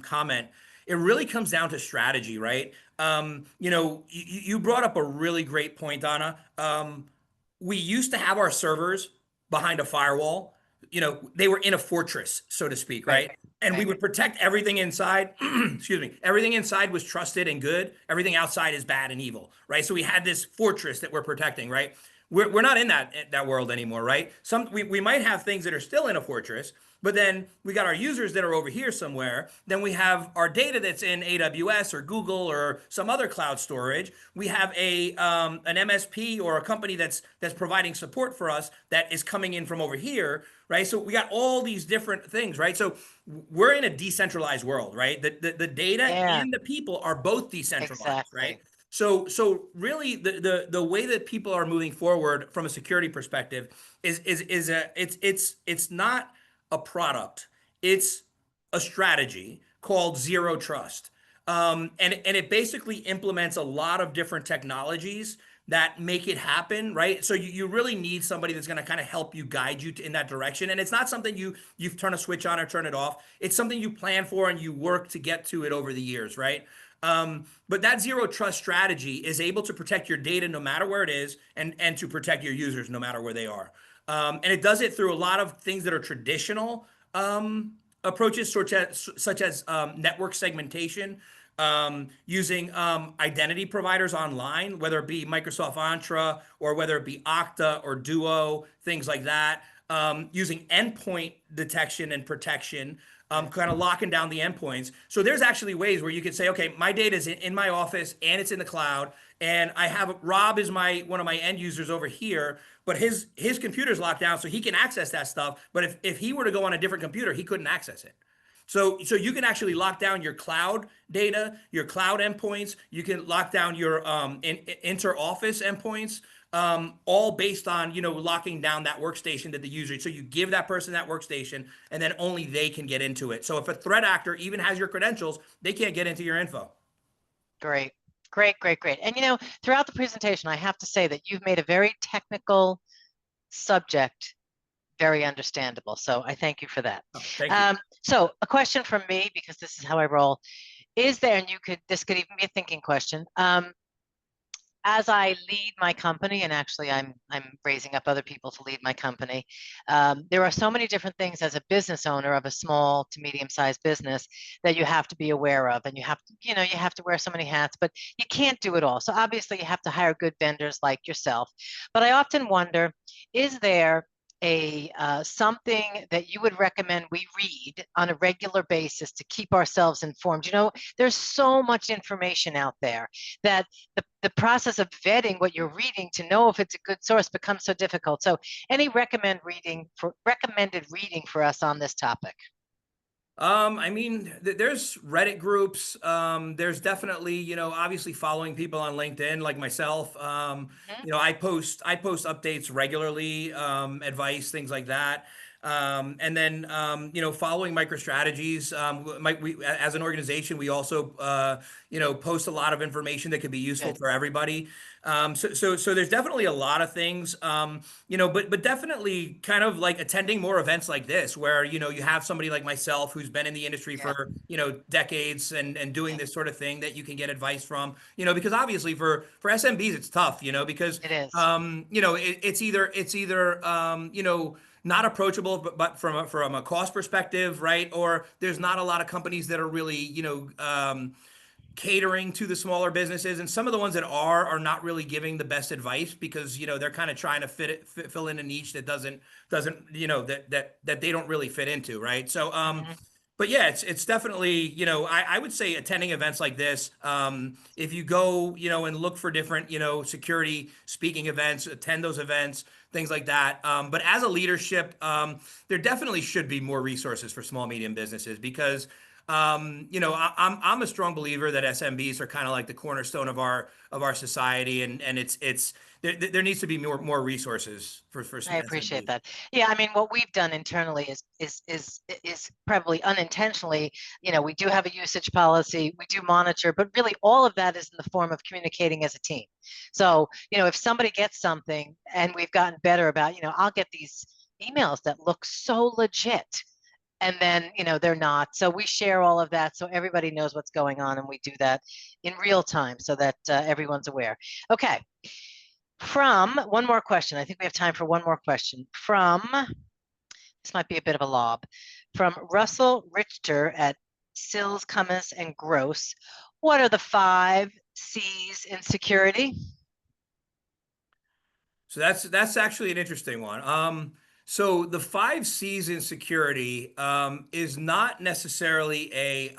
comment, it really comes down to strategy, right? You know, you brought up a really great point, Donna. We used to have our servers behind a firewall. You know, they were in a fortress, so to speak, right? And we would protect everything inside. Excuse me. Everything inside was trusted and good. Everything outside is bad and evil, right? So we had this fortress that we're protecting, right? We're not in that world anymore, right? We might have things that are still in a fortress, but then we got our users that are over here somewhere. Then we have our data that's in AWS or Google or some other cloud storage. We have an MSP or a company that's providing support for us that is coming in from over here, right? So we got all these different things, right? So we're in a decentralized world, right? The data and the people are both decentralized, right? So really the way that people are moving forward from a security perspective it's not a product, it's a strategy called zero trust. And it basically implements a lot of different technologies that make it happen, right? So you really need somebody that's going to kind of help you, guide you in that direction. And it's not something you turn a switch on or turn it off. It's something you plan for and you work to get to it over the years, right? But that zero trust strategy is able to protect your data no matter where it is, and to protect your users no matter where they are. And it does it through a lot of things that are traditional approaches, such as network segmentation, using identity providers online, whether it be Microsoft Entra or whether it be Okta or Duo, things like that, using endpoint detection and protection, kind of locking down the endpoints. So there's actually ways where you could say, okay, my data is in my office and it's in the cloud, and I have Rob is one of my end users over here, but his computer's locked down, so he can access that stuff. But if he were to go on a different computer, he couldn't access it. So you can actually lock down your cloud data, your cloud endpoints. You can lock down your inter-office endpoints, all based on, you know, locking down that workstation that the user. So you give that person that workstation, and then only they can get into it. So if a threat actor even has your credentials, they can't get into your info. Great. And, you know, throughout the presentation, I have to say that you've made a very technical subject very understandable. So I thank you for that. Oh, thank you. So a question from me, because this is how I roll. Is there, and this could even be a thinking question. As I lead my company, and actually I'm raising up other people to lead my company, there are so many different things as a business owner of a small to medium-sized business that you have to be aware of, and you have to wear so many hats, but you can't do it all. So obviously you have to hire good vendors like yourself. But I often wonder, is there something that you would recommend we read on a regular basis to keep ourselves informed? You know, there's so much information out there that the process of vetting what you're reading to know if it's a good source becomes so difficult. So any recommended reading for us on this topic? I mean, there's Reddit groups. There's definitely, you know, obviously following people on LinkedIn like myself. You know, I post updates regularly, advice, things like that. And then, you know, following MicroStrategies, we as an organization, we also, you know, post a lot of information that could be useful for everybody. So there's definitely a lot of things, you know, but definitely kind of like attending more events like this, where, you know, you have somebody like myself who's been in the industry for, you know, decades and doing this sort of thing that you can get advice from, you know, because obviously for SMBs, it's tough, you know, because, It is. you know, it's either, you know, not approachable, but from a cost perspective, right? Or there's not a lot of companies that are really, you know, catering to the smaller businesses, and some of the ones that are not really giving the best advice because, you know, they're kind of trying to fill in a niche that doesn't you know, that they don't really fit into, right? So but yeah, it's definitely, you know, I would say attending events like this, if you go, you know, and look for different, you know, security speaking events, attend those events, things like that. But as a leadership, there definitely should be more resources for small, medium businesses because, you know, I'm a strong believer that SMBs are kind of like the cornerstone of our society, and it's there needs to be more resources for I appreciate SMBs. that. Yeah, I mean, what we've done internally is probably unintentionally, you know, we do have a usage policy, we do monitor, but really all of that is in the form of communicating as a team. So, you know, if somebody gets something and we've gotten better about, you know, I'll get these emails that look so legit, and then, you know, they're not. So we share all of that so everybody knows what's going on, and we do that in real time so that everyone's aware. Okay. From one more question. I think we have time for one more question. From, this might be a bit of a lob, from Russell Richter at Sills, Cummins, and Gross. What are the 5 C's in security? So that's actually an interesting one. So the 5 C's in security is not necessarily a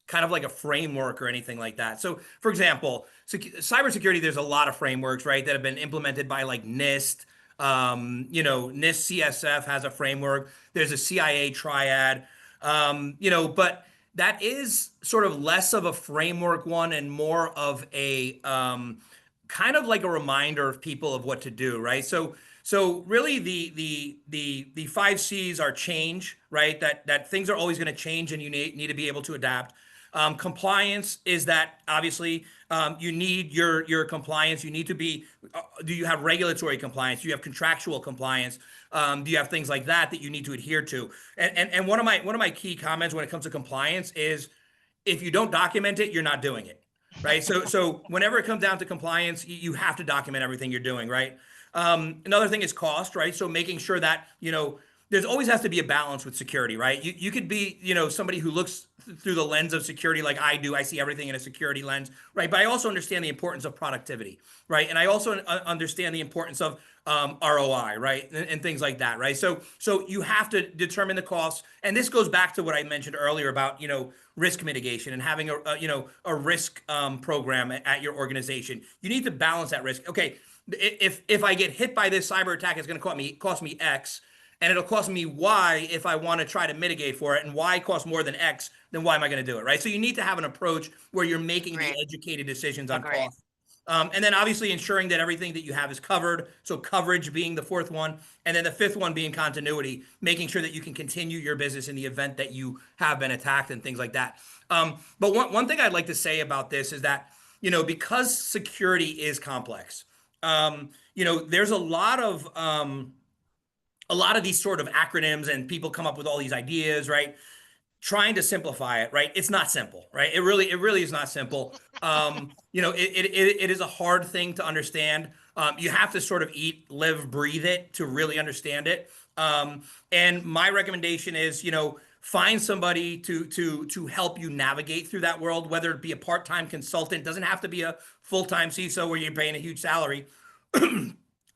kind of like a framework or anything like that. So, for example, cybersecurity, there's a lot of frameworks, right, that have been implemented by like NIST. You know, NIST CSF has a framework. There's a CIA triad. You know, but that is sort of less of a framework one and more of a kind of like a reminder of people of what to do, right? So really the 5 C's are change, right? That things are always going to change and you need to be able to adapt. Compliance is that obviously you need your compliance. You need to be, do you have regulatory compliance? Do you have contractual compliance? Do you have things like that you need to adhere to? And one of my key comments when it comes to compliance is if you don't document it, you're not doing it. Right. So whenever it comes down to compliance, you have to document everything you're doing. Right. Another thing is cost. Right. So making sure that, you know, there's always has to be a balance with security. Right. You could be, you know, somebody who looks through the lens of security like I do. I see everything in a security lens. Right. But I also understand the importance of productivity. Right. And I also understand the importance of ROI, right, and things like that, right? So you have to determine the costs, and this goes back to what I mentioned earlier about, you know, risk mitigation and having you know, a risk program at your organization. You need to balance that risk. Okay, if I get hit by this cyber attack, it's going to cost me X, and it'll cost me Y if I want to try to mitigate for it, and Y costs more than X, then why am I going to do it, right? So you need to have an approach where you're making the educated decisions on cost. And then obviously ensuring that everything that you have is covered. So coverage being the 4th one. And then the 5th one being continuity, making sure that you can continue your business in the event that you have been attacked and things like that. But one thing I'd like to say about this is that, you know, because security is complex, you know, there's a lot of these sort of acronyms and people come up with all these ideas, right? Trying to simplify it, right? It's not simple, right? It really is not simple. You know, it is a hard thing to understand. You have to sort of eat, live, breathe it to really understand it. And my recommendation is, you know, find somebody to help you navigate through that world, whether it be a part-time consultant, doesn't have to be a full-time CISO where you're paying a huge salary.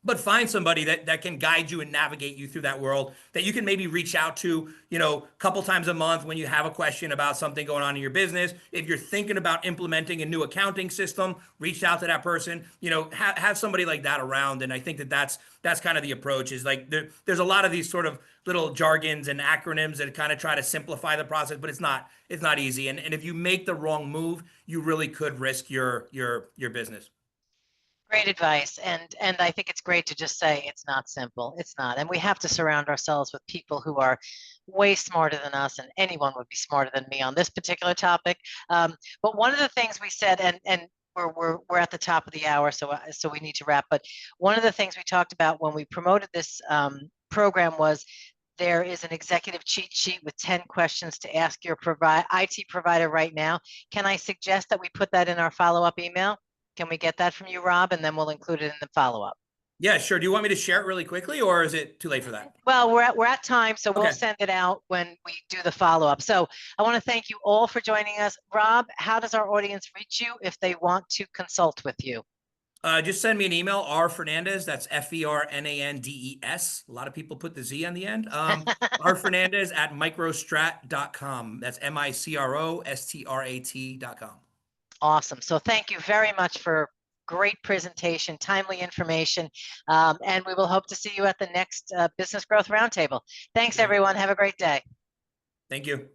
but find somebody that can guide you and navigate you through that world, that you can maybe reach out to, you know, a couple times a month when you have a question about something going on in your business. If you're thinking about implementing a new accounting system, reach out to that person, you know, have somebody like that around. And I think that's kind of the approach. Is like there's a lot of these sort of little jargons and acronyms that kind of try to simplify the process, but it's not easy. And if you make the wrong move, you really could risk your business. Great advice. And I think it's great to just say it's not simple. It's not. And we have to surround ourselves with people who are way smarter than us, and anyone would be smarter than me on this particular topic. But one of the things we said, and we're at the top of the hour, so we need to wrap. But one of the things we talked about when we promoted this program was there is an executive cheat sheet with 10 questions to ask your IT provider right now. Can I suggest that we put that in our follow-up email? Can we get that from you, Rob? And then we'll include it in the follow-up. Yeah, sure. Do you want me to share it really quickly, or is it too late for that? Well, we're at time, so we'll Okay. send it out when we do the follow-up. So I want to thank you all for joining us. Rob, how does our audience reach you if they want to consult with you? Just send me an email, rfernandez, that's Fernandes. A lot of people put the Z on the end. rfernandez at microstrat.com. That's microstrat.com. Awesome. So thank you very much for great presentation, timely information, and we will hope to see you at the next Business Growth Roundtable. Thanks, everyone. Have a great day. Thank you.